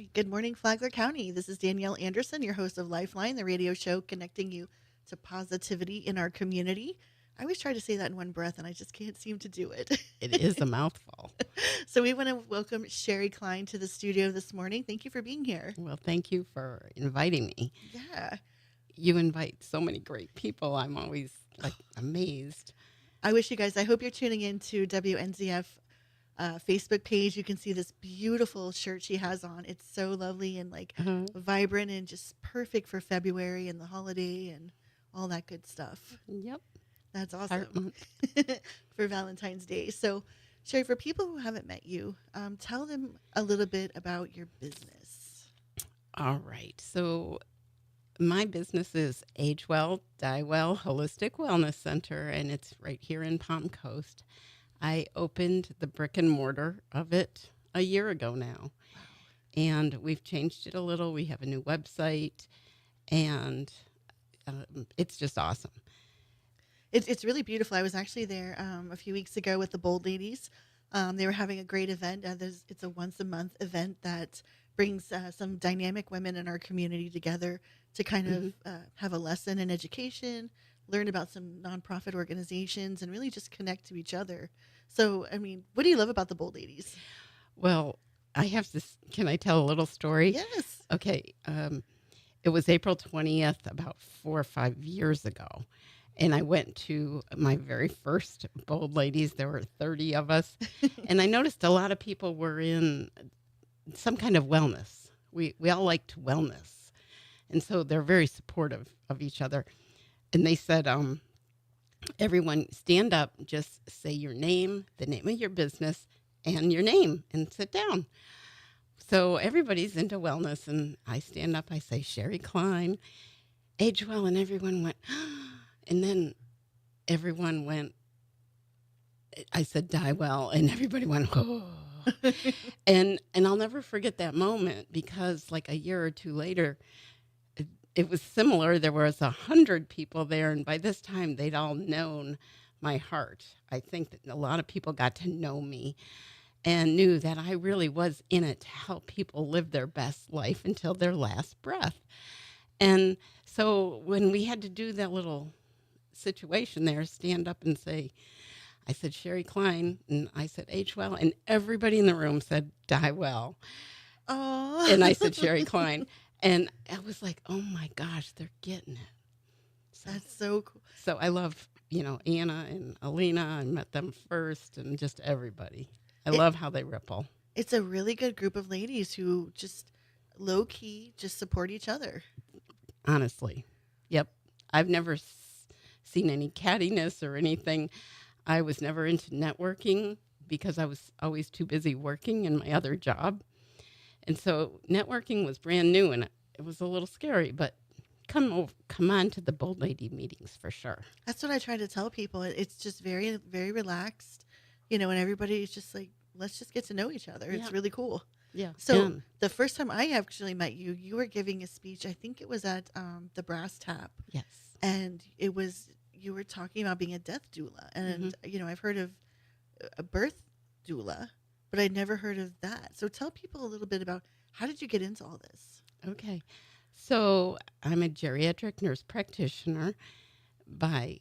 Right. Good morning, Flagler County. This is Danielle Anderson, your host of Lifeline, the radio show connecting you to positivity in our community. I always try to say that in one breath, and I just can't seem to do it. It is a mouthful. So, we want to welcome Sherry Klein to the studio this morning. Thank you for being here. Well, thank you for inviting me. Yeah. You invite so many great people. I'm always amazed. I wish you guys, I hope you're tuning in to WNZF Facebook page. You can see this beautiful shirt she has on. It's so lovely and Uh-huh. vibrant and just perfect for February and the holiday and all that good stuff. Yep. That's Heart awesome month. for Valentine's Day. So, Sherry, for people who haven't met you, tell them a little bit about your business. All right. So my business is Age Well, Die Well Holistic Wellness Center, and it's right here in Palm Coast. I opened the brick and mortar of it a year ago now, Wow. and we've changed it a little. We have a new website, and it's just awesome. It's really beautiful. I was actually there a few weeks ago with the Bold Ladies. They were having a great event. It's a once a month event that brings some dynamic women in our community together to kind Hmm. of have a lesson in education, learn about some nonprofit organizations, and really just connect to each other. So, I mean, what do you love about the Bold Ladies? Well, I have this. Can I tell a little story? Yes. Okay. It was April 20th, about 4 or 5 years ago. And I went to my very first Bold Ladies. There were 30 of us. And I noticed a lot of people were in some kind of wellness. We all liked wellness. And so they're very supportive of each other. And they said, everyone stand up, just say your name, the name of your business, and your name, and sit down. So everybody's into wellness, and I stand up, I say, Sherry Klein, Age Well, and everyone went, and then everyone went, I said, Die Well, and everybody went, oh. And I'll never forget that moment because like a year or two later, it was similar. There was 100 people there, and by this time, they'd all known my heart. I think that a lot of people got to know me and knew that I really was in it to help people live their best life until their last breath. And so when we had to do that little situation there, stand up and say, I said, Sherry Klein, and I said, Age Well, and everybody in the room said, Die Well. And I said, Oh, Sherry Klein. And I was like, oh my gosh, they're getting it. So, that's so cool. so I love, Anna and Alina. I met them first and just everybody. I It, love how they ripple. it's a really good group of ladies who just low key just support each other. Honestly. Yep. I've never seen any cattiness or anything. I was never into networking because I was always too busy working in my other job. And so networking was brand new and it was a little scary, but come on to the Bold Lady meetings for sure. That's what I try to tell people. It's just very, very relaxed, and everybody's just like, let's just get to know each other. It's Yeah. really cool. Yeah. So the first time I actually met you, you were giving a speech. I think it was at the Brass Tap, Yes. and you were talking about being a death doula, Hmm. and I've heard of a birth doula, but I'd never heard of that. So tell people a little bit about how did you get into all this? Okay. So I'm a geriatric nurse practitioner by,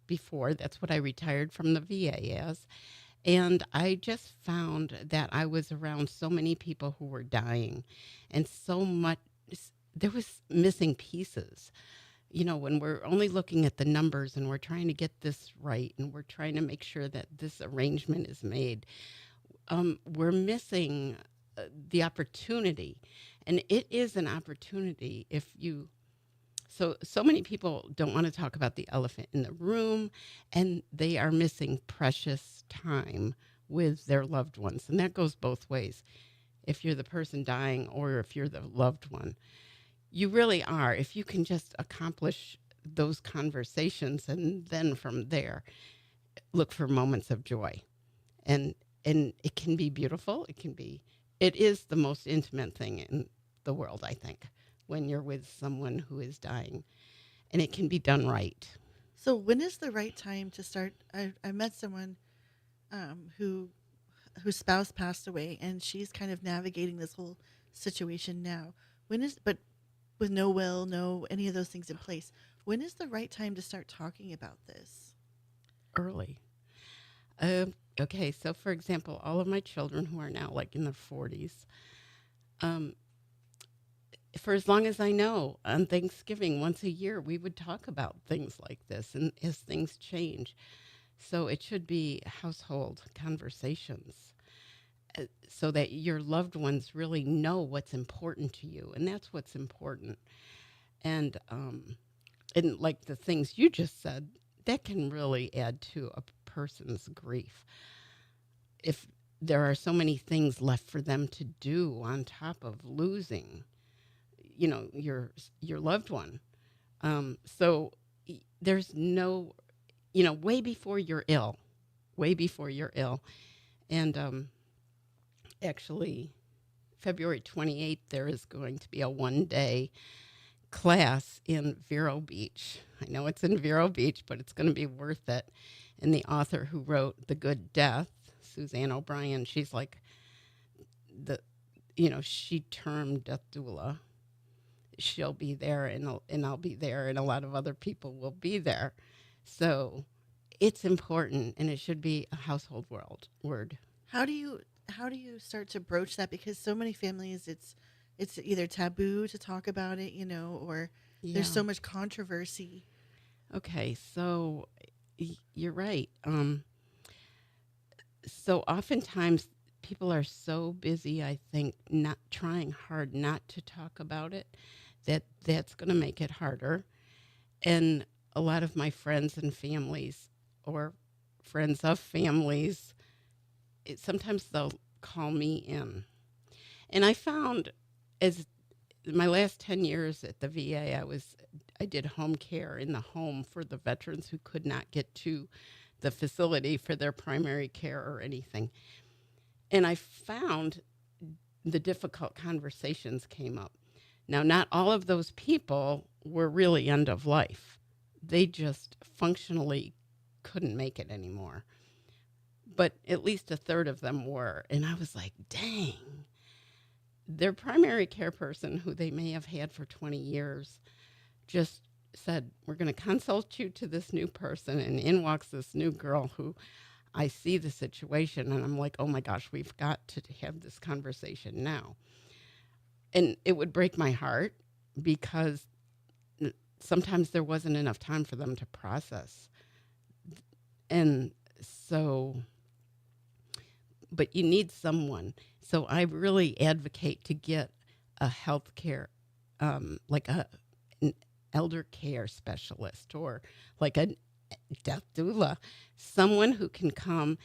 before that's what I retired from the VA as. And I just found that I was around so many people who were dying and so much, there was missing pieces. When we're only looking at the numbers and we're trying to get this right and we're trying to make sure that this arrangement is made, we're missing the opportunity. And it is an opportunity if you so many people don't want to talk about the elephant in the room, and they are missing precious time with their loved ones. And that goes both ways. If you're the person dying or if you're the loved one, you really are. If you can just accomplish those conversations and then from there, look for moments of joy. And it can be beautiful. It is the most intimate thing in the world, I think, when you're with someone who is dying, and it can be done right. So when is the right time to start? I met someone who whose spouse passed away, and she's kind of navigating this whole situation now. But with no will, no any of those things in place, when is the right time to start talking about this? Early. Okay, so for example, all of my children who are now like in their 40s, um, for as long as I know, on Thanksgiving once a year, we would talk about things like this and as things change. So it should be household conversations so that your loved ones really know what's important to you. And that's what's important. And like the things you just said, that can really add to a person's grief. If there are so many things left for them to do on top of losing, your loved one. There's no, way before you're ill, way before you're ill. And actually, February 28th, there is going to be a 1 day class in Vero Beach. I know it's in Vero Beach, but it's going to be worth it. And the author who wrote The Good Death, Suzanne O'Brien, she's like she termed death doula. She'll be there, and I'll be there, and a lot of other people will be there. So it's important, and it should be a household word. How do you start to broach that? Because so many families, it's either taboo to talk about it, or there's Yeah. so much controversy. Okay, so you're right. So oftentimes people are so busy, I think, not trying hard not to talk about it, that's going to make it harder. And a lot of my friends and families, or friends of families, sometimes they'll call me in. And I found, as my last 10 years at the VA, I did home care in the home for the veterans who could not get to the facility for their primary care or anything. And I found the difficult conversations came up. Now, not all of those people were really end of life. They just functionally couldn't make it anymore. But at least a third of them were. And I was like, dang. Their primary care person, who they may have had for 20 years, just said, we're going to consult you to this new person. And in walks this new girl who I see the situation, and I'm like, oh my gosh, we've got to have this conversation now. And it would break my heart because sometimes there wasn't enough time for them to process. And so, but you need someone. So I really advocate to get a health care, like an elder care specialist, or like a death doula, someone who can come,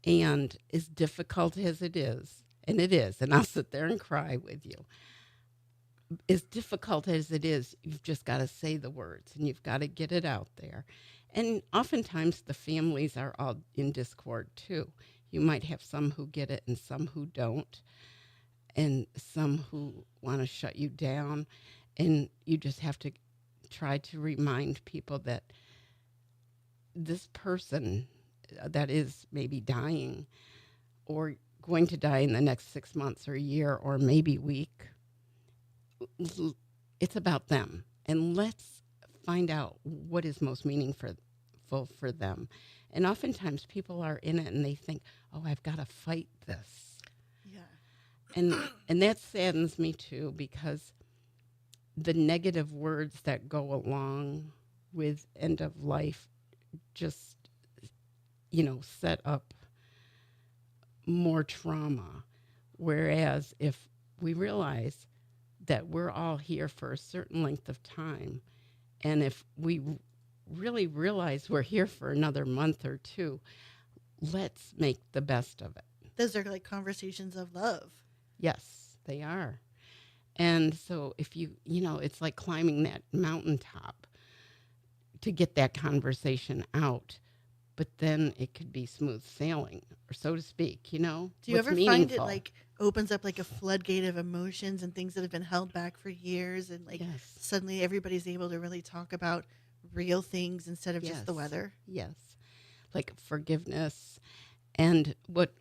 and as difficult as it is, and it is, and I'll sit there and cry with you. As difficult as it is, you've just got to say the words and you've got to get it out there. And oftentimes the families are all in discord too. You might have some who get it and some who don't, and some who want to shut you down. And you just have to try to remind people that this person that is maybe dying or going to die in the next 6 months or a year or maybe week, it's about them. And let's find out what is most meaningful for them. And oftentimes people are in it and they think, oh, I've got to fight this. Yeah. And that saddens me too, because the negative words that go along with end of life just, set up more trauma. Whereas if we realize that we're all here for a certain length of time, and if we really realize we're here for another month or two, let's make the best of it. Those are like conversations of love. Yes, they are. And so if it's like climbing that mountaintop to get that conversation out, but then it could be smooth sailing, or so to speak, Do you what's ever find it meaningful. like opens up like a floodgate of emotions and things that have been held back for years, and like Yes, suddenly everybody's able to really talk about real things instead of just the yes, weather? yes. Like forgiveness. And what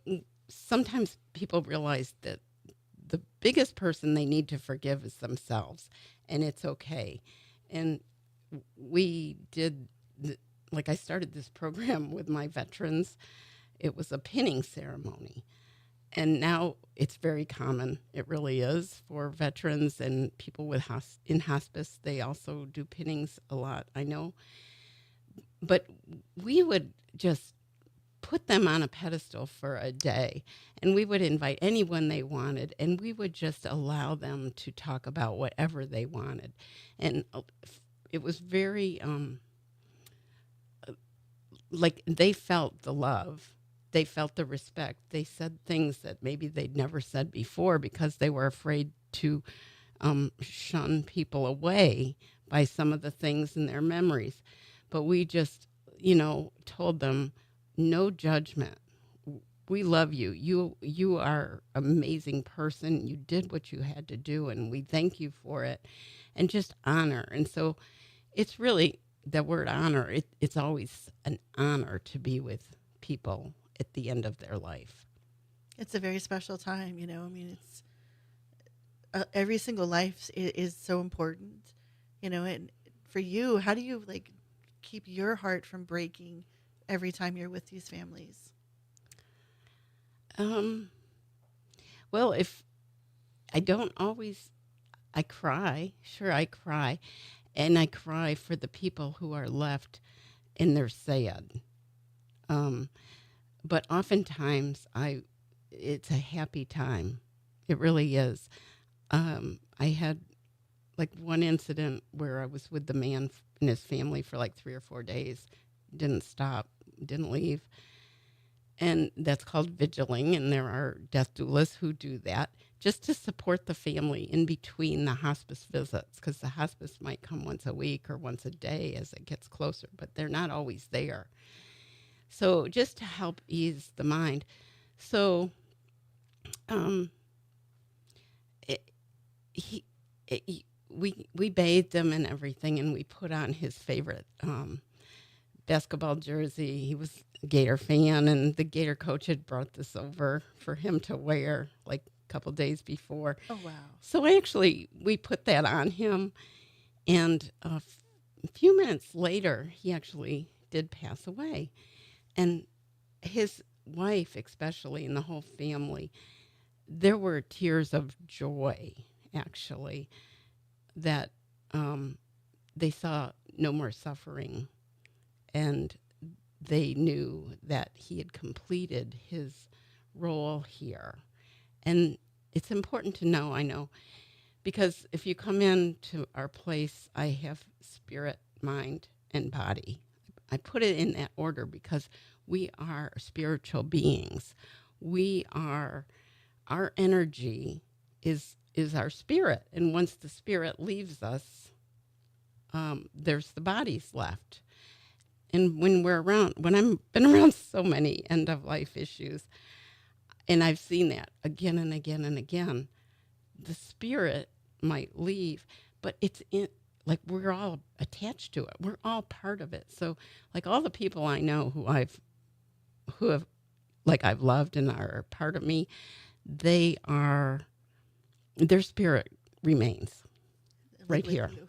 sometimes people realize that the biggest person they need to forgive is themselves, and it's okay. And we did, like, I started this program with my veterans. It was a pinning ceremony. And now it's very common. It really is for veterans and people with in hospice. They also do pinnings a lot, I know. But we would just put them on a pedestal for a day, and we would invite anyone they wanted, and we would just allow them to talk about whatever they wanted. And it was very like they felt the love, they felt the respect, they said things that maybe they'd never said before because they were afraid to shun people away by some of the things in their memories. But we just, told them, no judgment. We love you. You are an amazing person. You did what you had to do, and we thank you for it. And just honor. And so it's really the word honor. It's always an honor to be with people at the end of their life. It's a very special time, I mean, it's every single life is so important, and for you, how do you like keep your heart from breaking every time you're with these families? Um, well, if I don't always, I cry. Sure, I cry. And I cry for the people who are left and they're sad. Um, but oftentimes it's a happy time. It really is. I had like one incident where I was with the man and his family for like 3 or 4 days, didn't stop, didn't leave. And that's called vigiling. And there are death doulas who do that just to support the family in between the hospice visits, because the hospice might come once a week or once a day as it gets closer, but they're not always there. So just to help ease the mind. So um, it, he, we bathed him and everything, and we put on his favorite basketball jersey. He was a Gator fan, and the Gator coach had brought this over for him to wear like a couple days before. Oh, wow. So we put that on him, and a few minutes later, he actually did pass away. And his wife, especially, and the whole family, there were tears of joy, actually, that they saw no more suffering, and they knew that he had completed his role here. And it's important to know, I know, because if you come into our place, I have spirit, mind, and body. I put it in that order because we are spiritual beings. Our energy is our spirit. And once the spirit leaves us, there's the bodies left. And when I've been around so many end of life issues, and I've seen that again and again and again, the spirit might leave, but it's in, like, we're all attached to it. We're all part of it. So like all the people I know who have like I've loved and are part of me, their spirit remains Like right with here you.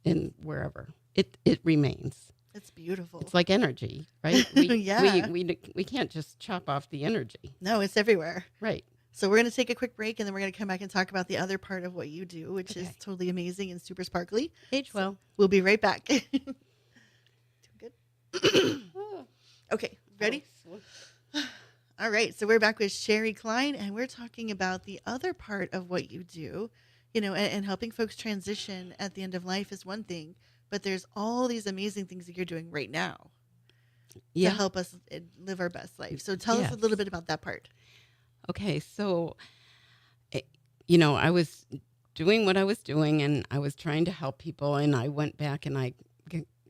and wherever. It remains. It's beautiful. It's like energy, right? We, Yeah. we can't just chop off the energy. No, it's everywhere. Right. So we're going to take a quick break, and then we're going to come back and talk about the other part of what you do, which is Okay. totally amazing and super sparkly. Age So well. we'll be right back. Doing good? Oh, Okay, ready? oh, All right, so we're back with Sherry Klein, and we're talking about the other part of what you do, and helping folks transition at the end of life is one thing, but there's all these amazing things that you're doing right now to yeah. help us live our best life. So tell us a Yes. little bit about that part. Okay. So, eh, I was doing what I was doing, and I was trying to help people, and I went back and I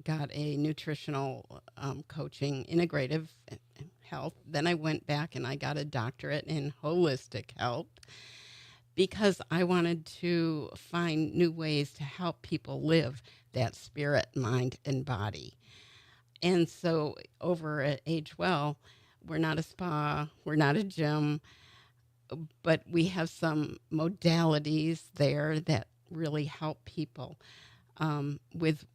got a nutritional coaching, integrative health. Then I went back and I got a doctorate in holistic health because I wanted to find new ways to help people live that spirit, mind, and body. And so over at Age Well, We're not a spa. We're not a gym, but we have some modalities there that really help people with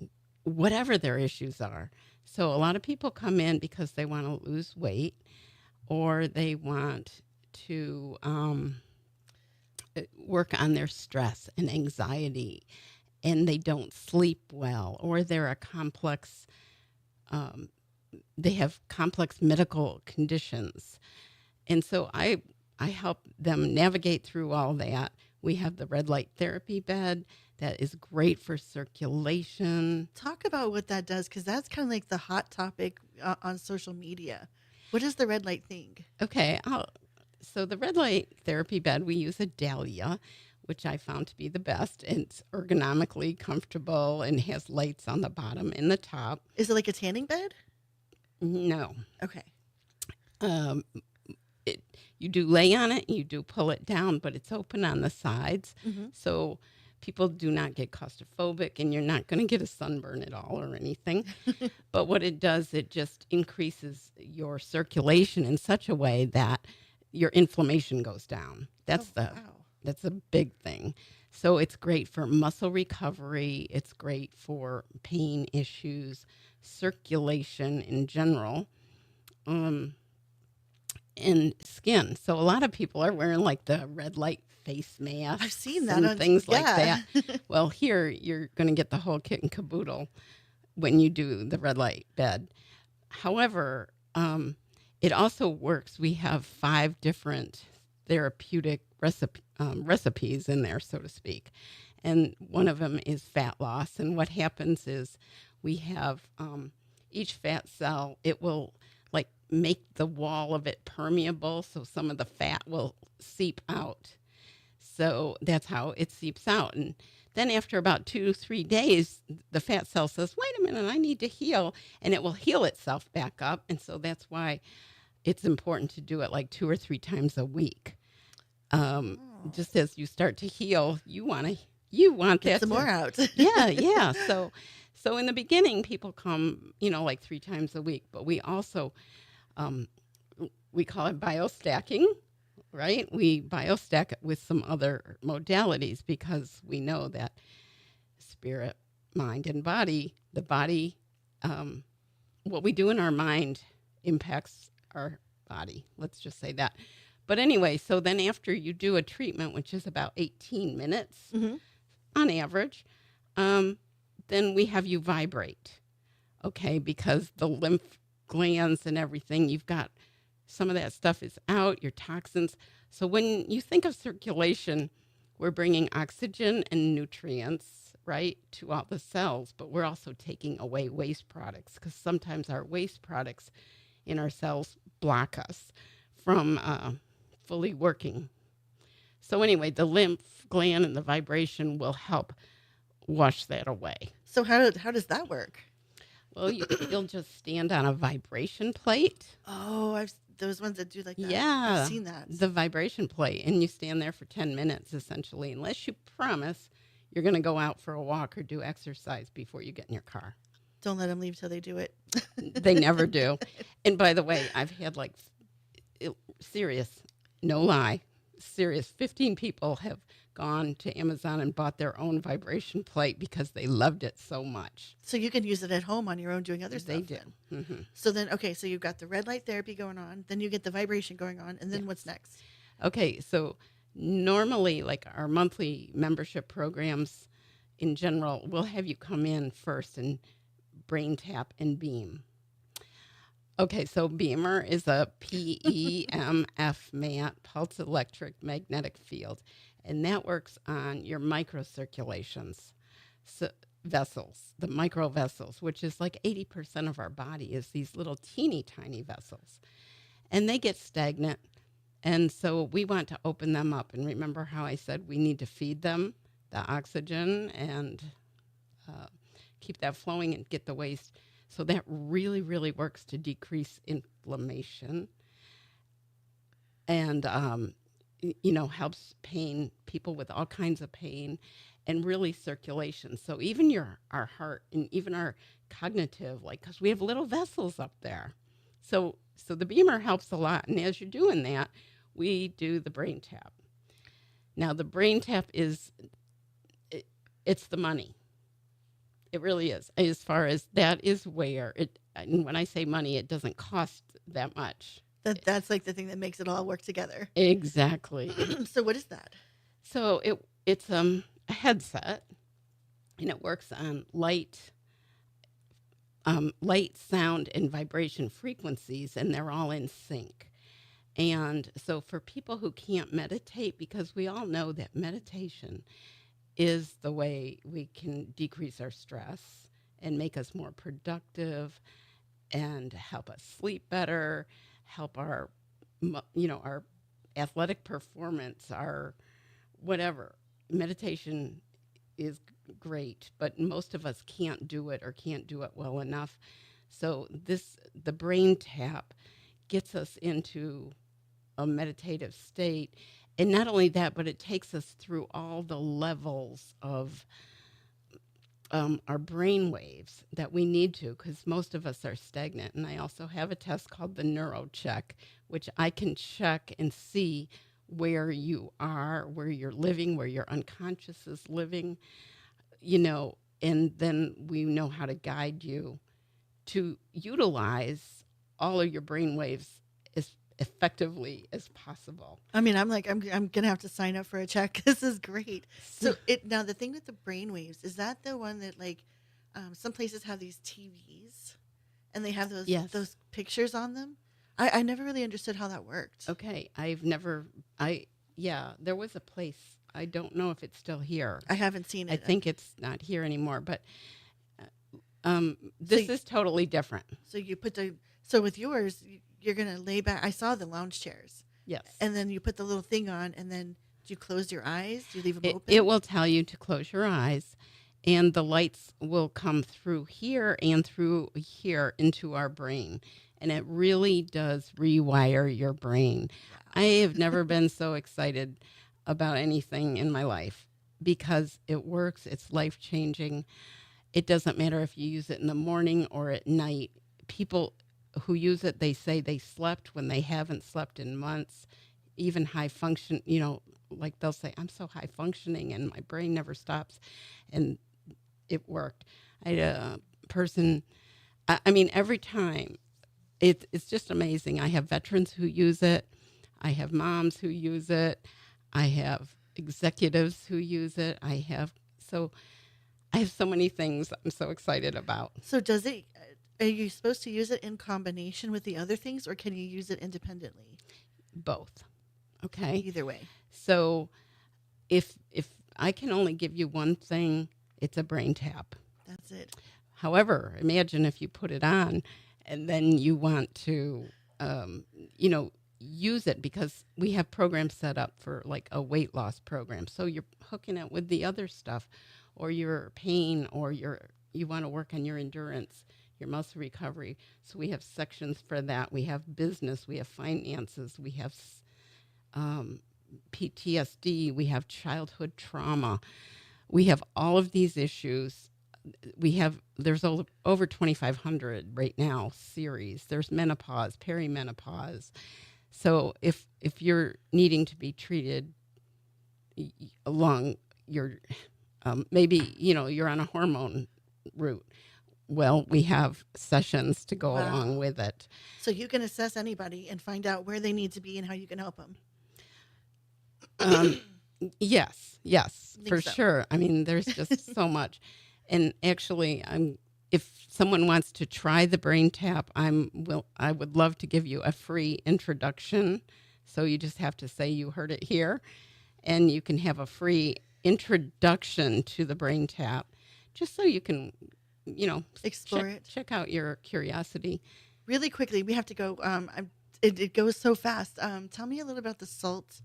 whatever their issues are. So a lot of people come in because they want to lose weight or they want to work on their stress and anxiety and they don't sleep well or they're a complex um, they have complex medical conditions. And so I help them navigate through all that. We have the red light therapy bed that is great for circulation. Talk about what that does, because that's kind of like the hot topic on social media. What is the red light thing? Okay, so the red light therapy bed, we use a Dahlia, which I found to be the best. It's ergonomically comfortable and has lights on the bottom and the top. Is it like a tanning bed? No. Okay. Um, you do lay on it, you do pull it down, but it's open on the sides. Hmm. So people do not get claustrophobic and you're not going to get a sunburn at all or anything. But what it does, it just increases your circulation in such a way that your inflammation goes down. Oh, wow. That's a big thing. So it's great for muscle recovery, it's great for pain issues, circulation in general. Um, and skin. So a lot of people are wearing like the red light face I've masks seen that and on, things like yeah. that. Well, here you're going to get the whole kit and caboodle when you do the red light bed. However, it also works. We have 5 different therapeutic recipes in there, so to speak. And one of them is fat loss. And what happens is we have each fat cell, it will like make the wall of it permeable so some of the fat will seep out. So that's how it seeps out. And then after about 2-3 days, the fat cell says, wait a minute, I need to heal. And it will heal itself back up. And so that's why it's important to do it like 2 or 3 times a week. Oh, Just as you start to heal, you want get that some more to, out. yeah. So in the beginning, people come, like 3 times a week, but we also, um, we call it biostacking, right? We biostack it with some other modalities because we know that spirit, mind, and body, the body, what we do in our mind impacts our body. Let's just say that. But anyway, so then after you do a treatment, which is about 18 minutes Hmm. on average, then we have you vibrate, okay? Because the lymph glands and everything, you've got some of that stuff is out, your toxins. So when you think of circulation, we're bringing oxygen and nutrients, right, to all the cells, but we're also taking away waste products because sometimes our waste products in our cells block us from fully working. So anyway, the lymph gland and the vibration will help wash that away. So how does that work? Well, you'll just stand on a vibration plate. Oh, I've those ones that do like that. I've Yeah, seen that. the vibration plate. And you stand there for 10 minutes, essentially, unless you promise you're going to go out for a walk or do exercise before you get in your car. Don't let them leave till they do it. They never do. And by the way, I've had like serious, no lie, serious 15 people have gone to Amazon and bought their own vibration plate because they loved it so much. So you can use it at home on your own doing other They stuff do. then. Hmm. So then, okay, so you've got the red light therapy going on, then you get the vibration going on, and then Yes. what's next? Okay, so normally, like our monthly membership programs in general, we'll have you come in first and brain tap and beam. Okay, so Beamer is a PEMF mat, pulse electric magnetic field, and that works on your microcirculations, so vessels, the micro vessels, which is like 80% of our body is these little teeny tiny vessels, and they get stagnant. And so we want to open them up. And remember how I said we need to feed them the oxygen and uh, keep that flowing and get the waste. So that really, really works to decrease inflammation and, helps pain, people with all kinds of pain and really circulation. So even our heart and even our cognitive, like, because we have little vessels up there. So So the Beamer helps a lot. And as you're doing that, we do the brain tap. Now the brain tap it, it's the money. It really is. As far as that is where it, and when I say money, it doesn't cost that much. That's like the thing that makes it all work together. Exactly. So what is that? So it's a headset, and it works on light, sound, and vibration frequencies, and they're all in sync. And so for people who can't meditate, because we all know that meditation is the way we can decrease our stress and make us more productive and help us sleep better, help our athletic performance, our whatever. Meditation is great, but most of us can't do it or can't do it well enough. So the brain tap gets us into a meditative state. And not only that, but it takes us through all the levels of our brain waves that we need to, because most of us are stagnant. And I also have a test called the neuro check, which I can check and see where you are, where you're living, where your unconscious is living, and then we know how to guide you to utilize all of your brain waves as effectively as possible. I mean, I'm gonna have to sign up for a check. This is great. So it now the thing with the brainwaves is that the one that some places have these TVs, and they have Yes. those pictures on them. I never really understood how that worked. Okay. Yeah, there was a place. I don't know if it's still here. I haven't seen I it. think it's not here anymore, but So this is totally different. So you put so with yours, you're gonna lay back. I saw the lounge chairs, Yes. and then you put the little thing on, and then do you close your eyes? Do you leave them It, open? it will tell you to close your eyes, and the lights will come through here and through here into our brain. And it really does rewire your brain. I have never been so excited about anything in my life because it works. It's life changing. It doesn't matter if you use it in the morning or at night. People who use it, they say they slept when they haven't slept in months. Even high function, like they'll say, I'm so high functioning and my brain never stops. And it worked. I had a person, I mean, every time, it's just amazing. I have veterans who use it. I have moms who use it. I have executives who use it. I have so many things I'm so excited about. So are you supposed to use it in combination with the other things, or can you use it independently? Both. Okay. Either way. So if I can only give you one thing, it's a brain tap. That's it. However, imagine if you put it on and then you want to, use it, because we have programs set up for like a weight loss program. So you're hooking it with the other stuff, or your pain, or you want to work on your endurance, your muscle recovery. So we have sections for that. We have business, we have finances, we have PTSD, we have childhood trauma. We have all of these issues. There's over 2,500 right now series. There's menopause, perimenopause. So if you're needing to be treated along your, maybe, you're on a hormone route, well, we have sessions to go along with it. So you can assess anybody and find out where they need to be and how you can help them. Yes, for so. sure. I mean, there's just so much. And actually, if someone wants to try the brain tap, I would love to give you a free introduction. So you just have to say you heard it here, and you can have a free introduction to the brain tap, just so you can, Explore it. check out your curiosity. Really quickly, we have to go. It goes so fast. Tell me a little about the salt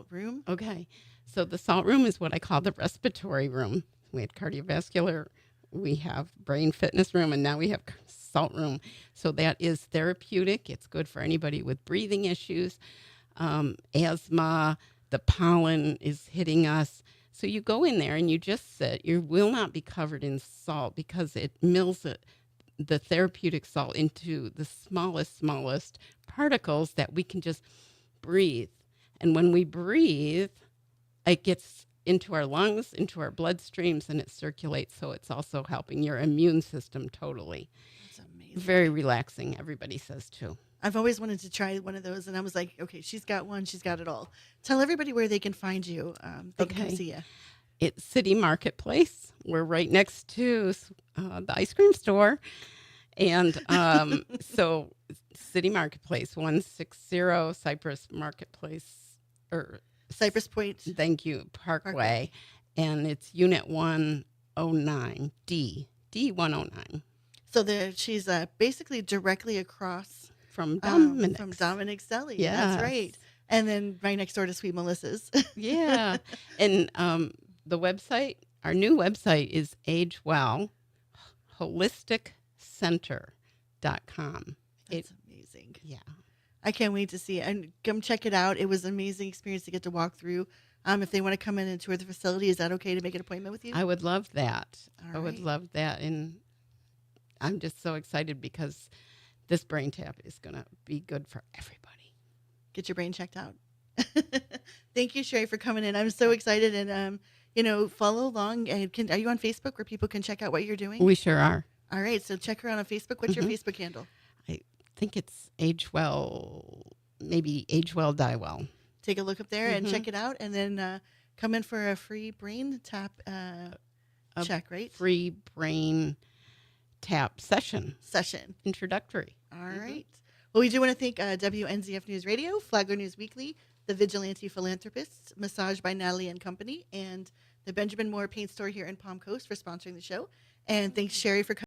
room. Okay. So the salt room is what I call the respiratory room. We had cardiovascular, we have brain fitness room, and now we have salt room. So that is therapeutic. It's good for anybody with breathing issues, asthma, the pollen is hitting us. So you go in there and you just sit. You will not be covered in salt because it mills it. the therapeutic salt into the smallest particles that we can just breathe. And when we breathe, it gets into our lungs, into our bloodstreams, and it circulates. So it's also helping your immune system totally. That's amazing. Very relaxing, everybody says too. I've always wanted to try one of those, and I was like, okay, she's got one, she's got it all. Tell everybody where they can find you. They can come Okay. see you. It's City Marketplace. We're right next to the ice cream store. And so City Marketplace, 160 Cypress Marketplace, or Cypress Point thank you, Parkway. Parkway. And it's Unit 109, D109 She's basically directly across from Dominic's. from Dominic's Deli. Yes. That's right. And then right next door to Sweet Melissa's. Yeah. And the website, our new website is agewellholisticCenter.com. That's amazing. Yeah. I can't wait to see it. And come check it out. It was an amazing experience to get to walk through. If they want to come in and tour the facility, is that okay to make an appointment with you? I would love that. All I would right. love that. And I'm just so excited because this brain tap is going to be good for everybody. Get your brain checked out. Thank you, Sherry, for coming in. I'm so excited. And, follow along. And are you on Facebook where people can check out what you're doing? We sure are. All right. So check her out on Facebook. What's your Facebook handle? I think it's Age Well, maybe Age Well, Die Well. Take a look up there and check it out. And then come in for a free brain tap check, right? Free brain tap session. Introductory. All right. Well, we do want to thank WNZF News Radio, Flagler News Weekly, The Vigilante Philanthropists, Massage by Natalie and Company, and the Benjamin Moore Paint Store here in Palm Coast for sponsoring the show. And thanks, Sherry, for coming.